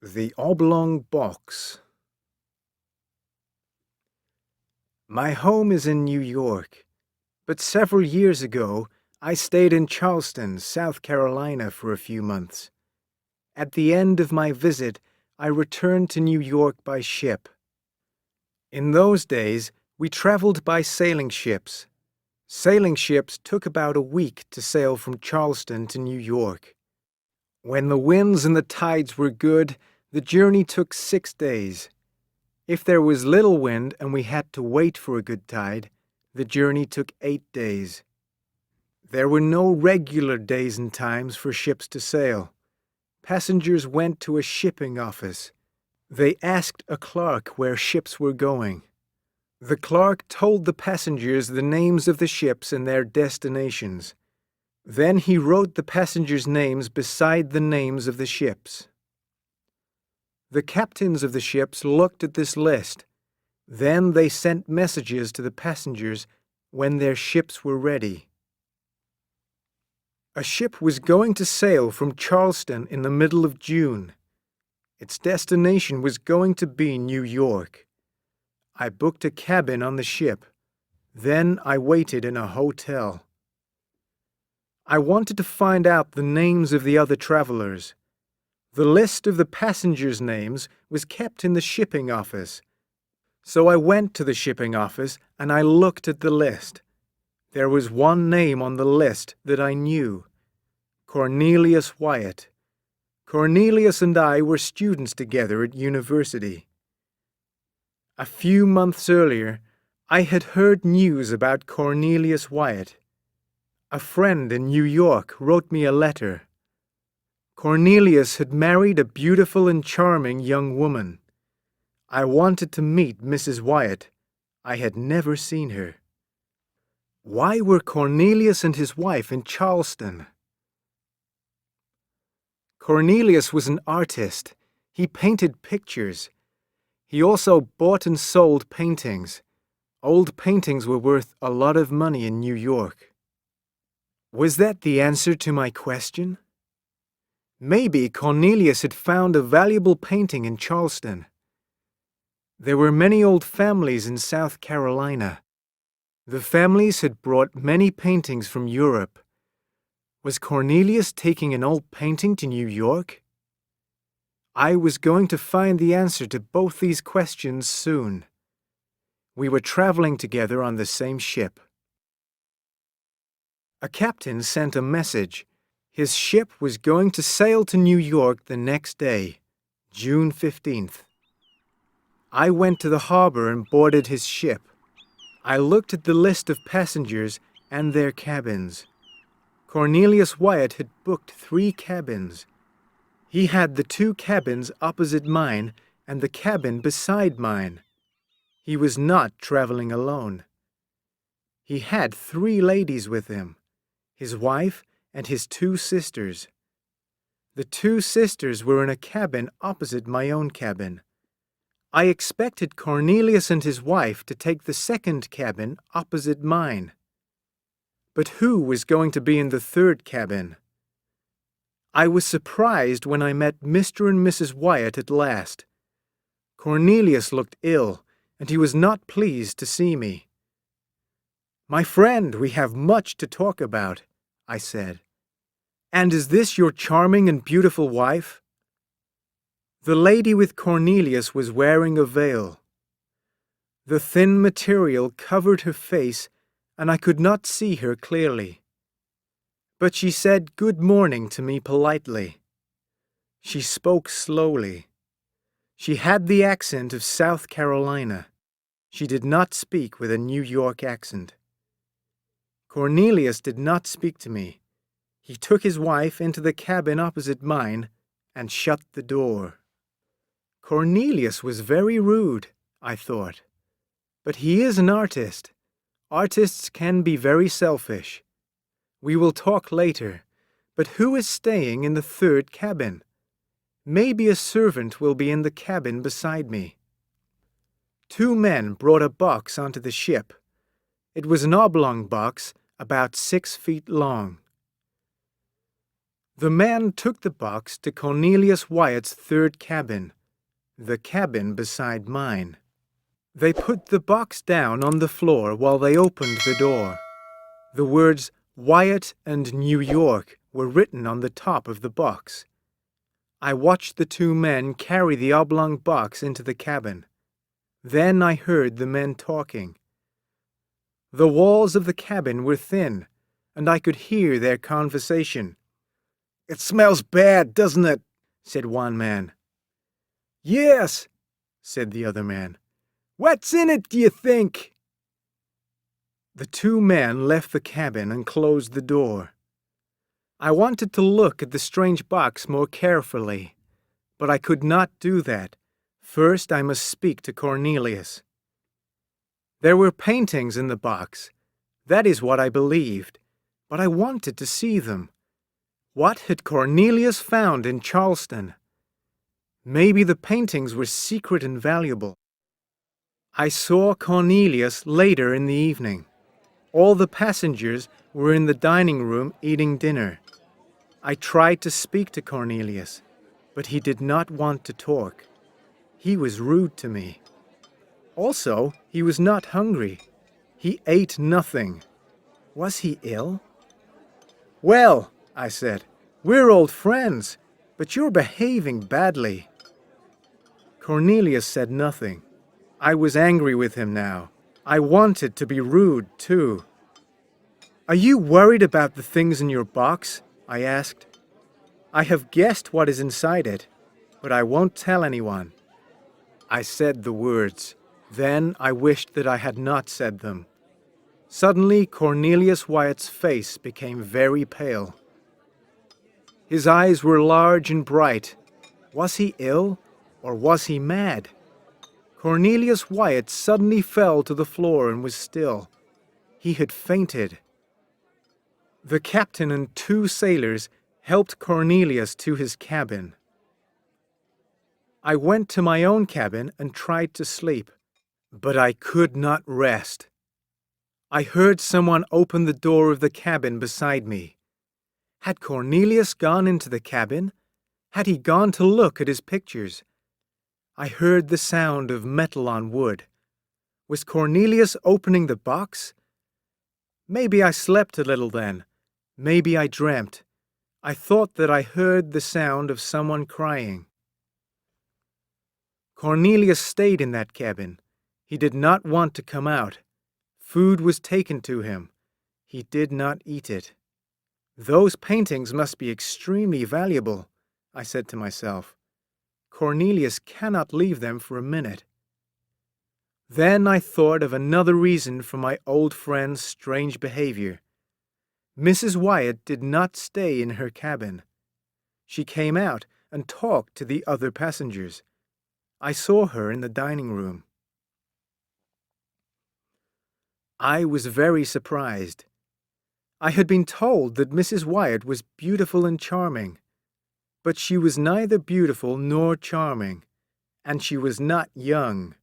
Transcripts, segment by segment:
The Oblong Box. My home is in New York, but several years ago I stayed in Charleston, South Carolina for a few months. At the end of my visit, I returned to New York by ship. In those days, we traveled by sailing ships. Sailing ships took about a week to sail from Charleston to New York. When the winds and the tides were good, the journey took 6 days. If there was little wind and we had to wait for a good tide, the journey took 8 days. There were no regular days and times for ships to sail. Passengers went to a shipping office. They asked a clerk where ships were going. The clerk told the passengers the names of the ships and their destinations. Then he wrote the passengers' names beside the names of the ships. The captains of the ships looked at this list. Then they sent messages to the passengers when their ships were ready. A ship was going to sail from Charleston in the middle of June. Its destination was going to be New York. I booked a cabin on the ship. Then I waited in a hotel. I wanted to find out the names of the other travelers. The list of the passengers' names was kept in the shipping office. So I went to the shipping office and I looked at the list. There was one name on the list that I knew: Cornelius Wyatt. Cornelius and I were students together at university. A few months earlier, I had heard news about Cornelius Wyatt. A friend in New York wrote me a letter. Cornelius had married a beautiful and charming young woman. I wanted to meet Mrs. Wyatt. I had never seen her. Why were Cornelius and his wife in Charleston? Cornelius was an artist. He painted pictures. He also bought and sold paintings. Old paintings were worth a lot of money in New York. Was that the answer to my question? Maybe Cornelius had found a valuable painting in Charleston. There were many old families in South Carolina. The families had brought many paintings from Europe. Was Cornelius taking an old painting to New York? I was going to find the answer to both these questions soon. We were traveling together on the same ship. A captain sent a message. His ship was going to sail to New York the next day, June 15th. I went to the harbor and boarded his ship. I looked at the list of passengers and their cabins. Cornelius Wyatt had booked 3 cabins. He had the 2 cabins opposite mine and the cabin beside mine. He was not traveling alone. He had 3 ladies with him: his wife and his 2 sisters. The 2 sisters were in a cabin opposite my own cabin. I expected Cornelius and his wife to take the second cabin opposite mine. But who was going to be in the 3rd cabin? I was surprised when I met Mr. and Mrs. Wyatt at last. Cornelius looked ill, and he was not pleased to see me. "My friend, we have much to talk about," I said. "And is this your charming and beautiful wife?" The lady with Cornelius was wearing a veil. The thin material covered her face, and I could not see her clearly. But she said good morning to me politely. She spoke slowly. She had the accent of South Carolina. She did not speak with a New York accent. Cornelius did not speak to me. He took his wife into the cabin opposite mine and shut the door. Cornelius was very rude, I thought. But he is an artist. Artists can be very selfish. We will talk later, but who is staying in the 3rd cabin? Maybe a servant will be in the cabin beside me. 2 men brought a box onto the ship. It was an oblong box, about 6 feet long. The man took the box to Cornelius Wyatt's third cabin, the cabin beside mine. They put the box down on the floor while they opened the door. The words Wyatt and New York were written on the top of the box. I watched the two men carry the oblong box into the cabin. Then I heard the men talking. The walls of the cabin were thin, and I could hear their conversation. "It smells bad, doesn't it?" said one man. "Yes," said the other man. "What's in it, do you think?" The two men left the cabin and closed the door. I wanted to look at the strange box more carefully, but I could not do that. First, I must speak to Cornelius. There were paintings in the box. That is what I believed, but I wanted to see them. What had Cornelius found in Charleston? Maybe the paintings were secret and valuable. I saw Cornelius later in the evening. All the passengers were in the dining room eating dinner. I tried to speak to Cornelius, but he did not want to talk. He was rude to me. Also, he was not hungry. He ate nothing. Was he ill? "Well," I said, "we're old friends, but you're behaving badly." Cornelius said nothing. I was angry with him now. I wanted to be rude, too. "Are you worried about the things in your box?" I asked. "I have guessed what is inside it, but I won't tell anyone." I said the words. Then I wished that I had not said them. Suddenly, Cornelius Wyatt's face became very pale. His eyes were large and bright. Was he ill, or was he mad? Cornelius Wyatt suddenly fell to the floor and was still. He had fainted. The captain and two sailors helped Cornelius to his cabin. I went to my own cabin and tried to sleep, but I could not rest. I heard someone open the door of the cabin beside me. Had Cornelius gone into the cabin? Had he gone to look at his pictures? I heard the sound of metal on wood. Was Cornelius opening the box? Maybe I slept a little then. Maybe I dreamt. I thought that I heard the sound of someone crying. Cornelius stayed in that cabin. He did not want to come out. Food was taken to him. He did not eat it. "Those paintings must be extremely valuable," I said to myself. "Cornelius cannot leave them for a minute." Then I thought of another reason for my old friend's strange behavior. Mrs. Wyatt did not stay in her cabin. She came out and talked to the other passengers. I saw her in the dining room. I was very surprised. I had been told that Mrs. Wyatt was beautiful and charming, but she was neither beautiful nor charming, and she was not young.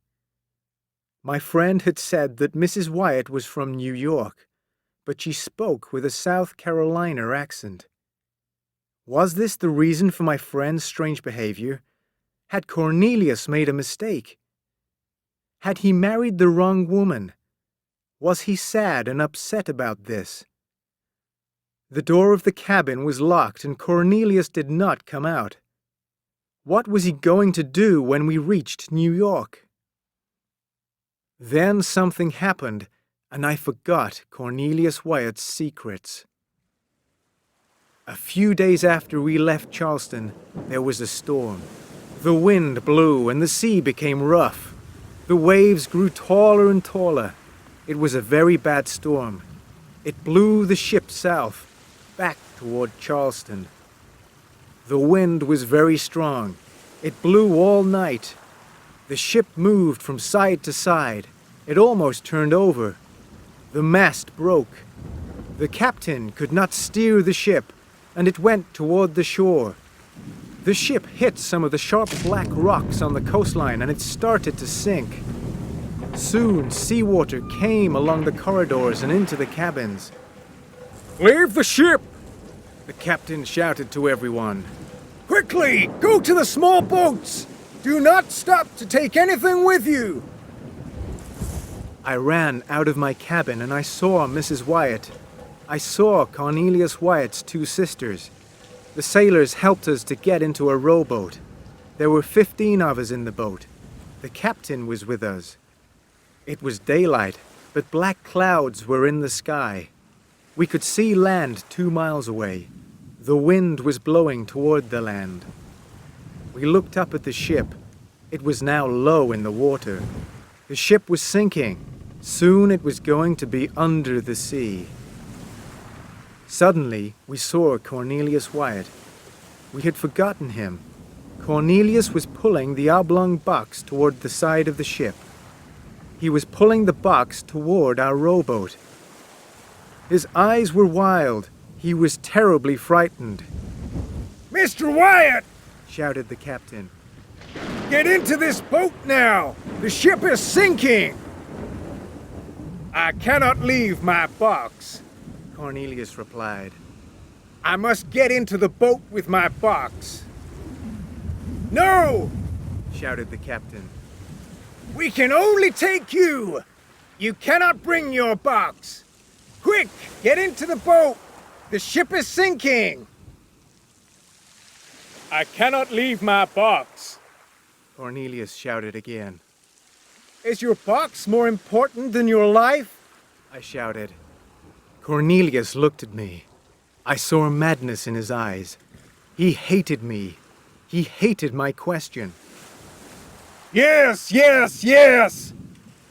My friend had said that Mrs. Wyatt was from New York, but she spoke with a South Carolina accent. Was this the reason for my friend's strange behavior? Had Cornelius made a mistake? Had he married the wrong woman? Was he sad and upset about this? The door of the cabin was locked and Cornelius did not come out. What was he going to do when we reached New York? Then something happened, and I forgot Cornelius Wyatt's secrets. A few days after we left Charleston, there was a storm. The wind blew and the sea became rough. The waves grew taller and taller. It was a very bad storm. It blew the ship south, back toward Charleston. The wind was very strong. It blew all night. The ship moved from side to side. It almost turned over. The mast broke. The captain could not steer the ship, and it went toward the shore. The ship hit some of the sharp black rocks on the coastline, and it started to sink. Soon, seawater came along the corridors and into the cabins. "Leave the ship!" The captain shouted to everyone. "Quickly, go to the small boats! Do not stop to take anything with you!" I ran out of my cabin and I saw Mrs. Wyatt. I saw Cornelius Wyatt's two sisters. The sailors helped us to get into a rowboat. There were 15 of us in the boat. The captain was with us. It was daylight, but black clouds were in the sky. We could see land 2 miles away. The wind was blowing toward the land. We looked up at the ship. It was now low in the water. The ship was sinking. Soon it was going to be under the sea. Suddenly, we saw Cornelius Wyatt. We had forgotten him. Cornelius was pulling the oblong box toward the side of the ship. He was pulling the box toward our rowboat. His eyes were wild. He was terribly frightened. "Mr. Wyatt!" shouted the captain. "Get into this boat now! The ship is sinking!" "I cannot leave my box," Cornelius replied. "I must get into the boat with my box." "No!" shouted the captain. "We can only take you! You cannot bring your box! Quick, get into the boat! The ship is sinking!" "I cannot leave my box," Cornelius shouted again. "Is your box more important than your life?" I shouted. Cornelius looked at me. I saw madness in his eyes. He hated me. He hated my question. "Yes, yes, yes!"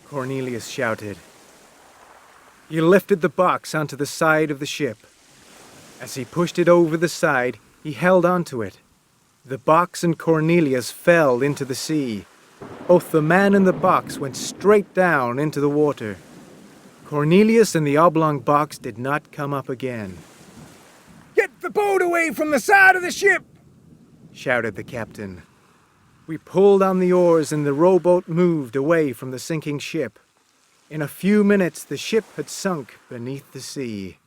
Cornelius shouted. He lifted the box onto the side of the ship. As he pushed it over the side, he held onto it. The box and Cornelius fell into the sea. Both the man and the box went straight down into the water. Cornelius and the oblong box did not come up again. "Get the boat away from the side of the ship!" shouted the captain. We pulled on the oars and the rowboat moved away from the sinking ship. In a few minutes the ship had sunk beneath the sea.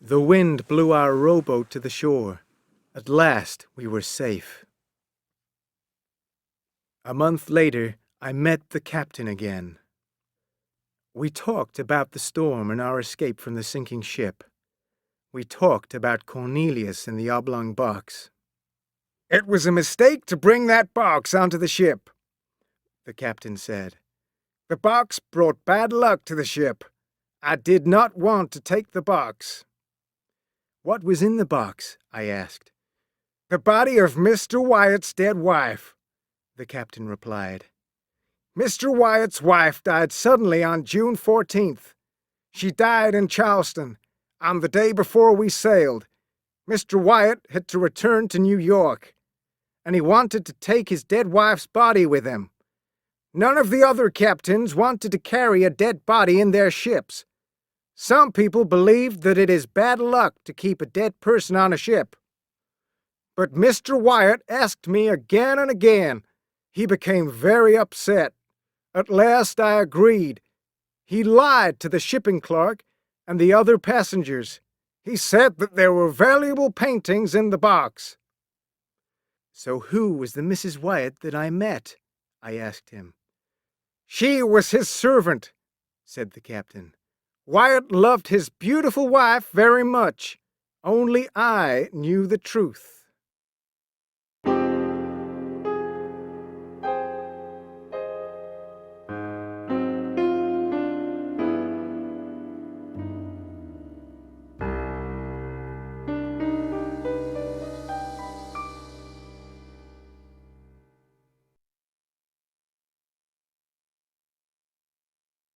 The wind blew our rowboat to the shore. At last we were safe. A month later, I met the captain again. We talked about the storm and our escape from the sinking ship. We talked about Cornelius and the oblong box. "It was a mistake to bring that box onto the ship," the captain said. "The box brought bad luck to the ship. I did not want to take the box." "What was in the box?" I asked. "The body of Mr. Wyatt's dead wife," the captain replied. "Mr. Wyatt's wife died suddenly on June 14th. She died in Charleston on the day before we sailed. Mr. Wyatt had to return to New York, and he wanted to take his dead wife's body with him. None of the other captains wanted to carry a dead body in their ships. Some people believed that it is bad luck to keep a dead person on a ship. But Mr. Wyatt asked me again and again. He became very upset. At last I agreed. He lied to the shipping clerk and the other passengers. He said that there were valuable paintings in the box." "So who was the Mrs. Wyatt that I met?" I asked him. "She was his servant," said the captain. "Wyatt loved his beautiful wife very much. Only I knew the truth."